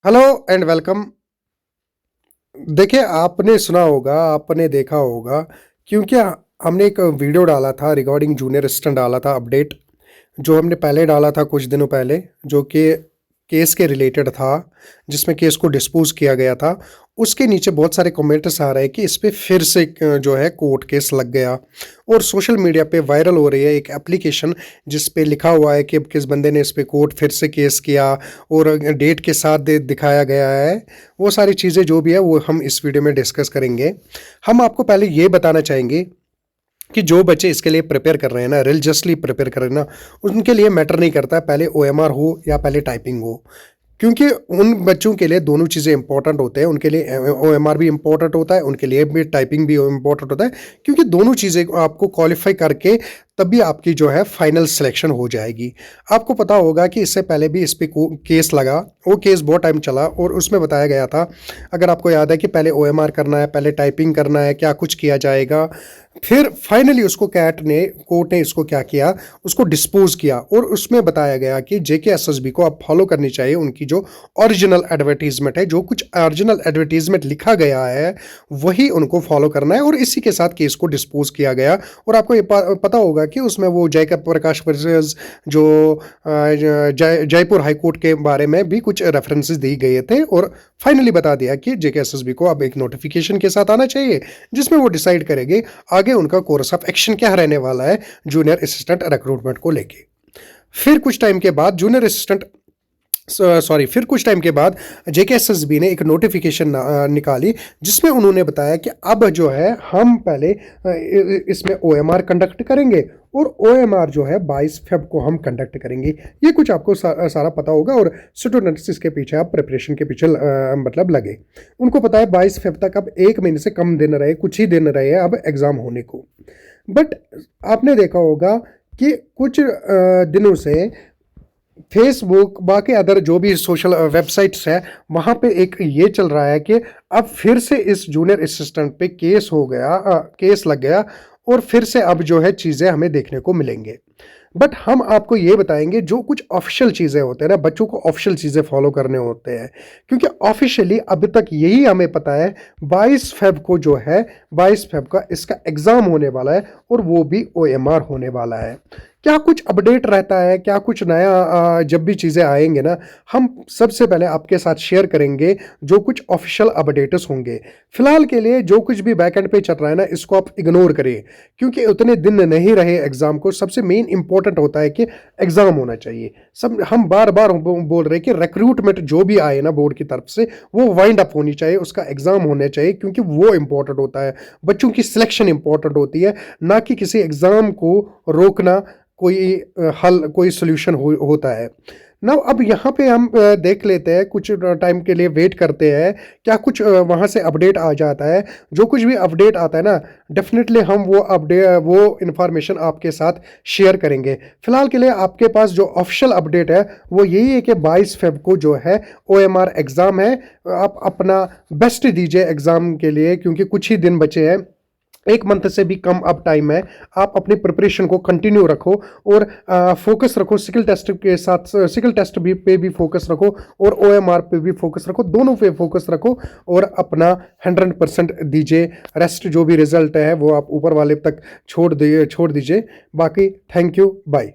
Hello and welcome. देखिए, आपने सुना होगा, आपने देखा होगा, क्योंकि हमने एक वीडियो डाला था रिगार्डिंग जूनियर असिस्टेंट डाला था अपडेट, जो हमने पहले डाला था कुछ दिनों पहले, जो कि केस के रिलेटेड था, जिसमें केस को डिस्पोज किया गया था। उसके नीचे बहुत सारे कमेंट्स आ रहे हैं कि इस पे फिर से जो है कोर्ट केस लग गया, और सोशल मीडिया पे वायरल हो रही है एक एप्लीकेशन जिस पे लिखा हुआ है कि किस बंदे ने इस पे कोर्ट फिर से केस किया, और डेट के साथ दिखाया गया है। वो सारी चीज़ें जो भी है वो हम इस वीडियो में डिस्कस करेंगे। हम आपको पहले ये बताना चाहेंगे कि जो बच्चे इसके लिए प्रिपेयर कर रहे हैं ना, रिलीजियसली प्रिपेयर कर रहे हैं ना, उनके लिए मैटर नहीं करता पहले ओएमआर हो या पहले टाइपिंग हो, क्योंकि उन बच्चों के लिए दोनों चीज़ें इंपॉर्टेंट होते हैं। उनके लिए ओएमआर भी इंपॉर्टेंट होता है, उनके लिए भी टाइपिंग भी इंपॉर्टेंट होता है, क्योंकि दोनों चीज़ें आपको क्वालिफाई करके तभी आपकी जो है फाइनल सिलेक्शन हो जाएगी। आपको पता होगा कि इससे पहले भी इस पे केस लगा, वो केस बहुत टाइम चला, और उसमें बताया गया था, अगर आपको याद है, कि पहले ओएमआर करना है, पहले टाइपिंग करना है, क्या कुछ किया जाएगा। फिर फाइनली उसको कोर्ट ने इसको क्या किया, उसको डिस्पोज किया, और उसमें बताया गया कि जेकेएसएसबी को अब फॉलो करनी चाहिए उनकी जो ओरिजिनल एडवर्टीजमेंट है, जो कुछ ओरिजिनल एडवर्टीजमेंट लिखा गया है वही उनको फॉलो करना है, और इसी के साथ केस को डिस्पोज किया गया। और आपको ये पता होगा कि उसमें वो जयकर प्रकाश वर्सेस जो जयपुर हाई कोर्ट के बारे में भी कुछ रेफरेंसेस दिए गए थे, और फाइनली बता दिया कि जेकेएसएसबी को अब एक नोटिफिकेशन के साथ आना चाहिए, जिसमें वो डिसाइड करेंगे आगे उनका कोर्स ऑफ एक्शन क्या रहने वाला है जूनियर असिस्टेंट रिक्रूटमेंट को लेके। फिर कुछ टाइम के बाद फिर कुछ टाइम के बाद जेकेएसएसबी ने एक नोटिफिकेशन निकाली, जिसमें उन्होंने बताया कि अब जो है हम पहले इसमें ओएमआर कंडक्ट करेंगे, और ओएमआर जो है 22 फेब को हम कंडक्ट करेंगे। ये कुछ आपको सारा पता होगा, और स्टूडेंट्स इसके पीछे आप प्रिपरेशन के पीछे मतलब लगे। उनको पता है 22 फेब तक अब 1 महीने से कम दिन रहे, कुछ ही दिन रहे अब एग्ज़ाम होने को। बट आपने देखा होगा कि कुछ दिनों से फेसबुक, बाकी अदर जो भी सोशल वेबसाइट्स है, वहाँ पे एक ये चल रहा है कि अब फिर से इस जूनियर असिस्टेंट पे केस लग गया, और फिर से अब जो है चीज़ें हमें देखने को मिलेंगे। बट हम आपको ये बताएंगे जो कुछ ऑफिशियल चीज़ें होते हैं ना, बच्चों को ऑफिशियल चीज़ें फॉलो करने होते हैं, क्योंकि ऑफिशियली अभी तक यही हमें पता है 22 फेब को जो है 22 फेब का इसका एग्ज़ाम होने वाला है, और वो भी ओएमआर होने वाला है। क्या कुछ अपडेट रहता है, क्या कुछ नया जब भी चीज़ें आएंगे ना, हम सबसे पहले आपके साथ शेयर करेंगे जो कुछ ऑफिशियल अपडेट्स होंगे। फिलहाल के लिए जो कुछ भी बैकएंड पे चल रहा है ना, इसको आप इग्नोर करिए, क्योंकि उतने दिन नहीं रहे एग्जाम को। सबसे मेन इंपॉर्टेंट होता है कि एग्जाम होना चाहिए। सब हम बार बार बोल रहे हैं कि रिक्रूटमेंट जो भी आए ना बोर्ड की तरफ से, वो वाइंड अप होनी चाहिए, उसका एग्जाम होना चाहिए, क्योंकि वो इंपॉर्टेंट होता है। बच्चों की सिलेक्शन इंपॉर्टेंट होती है, ना कि किसी एग्जाम को रोकना कोई हल, कोई सोल्यूशन होता है ना। अब यहाँ पे हम देख लेते हैं, कुछ टाइम के लिए वेट करते हैं, क्या कुछ वहाँ से अपडेट आ जाता है। जो कुछ भी अपडेट आता है ना, डेफिनेटली हम वो इंफॉर्मेशन आपके साथ शेयर करेंगे। फिलहाल के लिए आपके पास जो ऑफिशियल अपडेट है वो यही है कि 22 फेब को जो है ओएमआर एग्ज़ाम है। आप अपना बेस्ट दीजिए एग्ज़ाम के लिए, क्योंकि कुछ ही दिन बचे हैं, 1 मंथ से भी कम अब टाइम है। आप अपनी प्रिपरेशन को कंटिन्यू रखो, और फोकस रखो स्किल टेस्ट के साथ, स्किल टेस्ट भी पे भी फोकस रखो, और ओएमआर पे भी फोकस रखो, दोनों पे फोकस रखो, और अपना 100% दीजिए। रेस्ट जो भी रिजल्ट है वो आप ऊपर वाले तक छोड़ दीजिए। बाकी थैंक यू, बाय।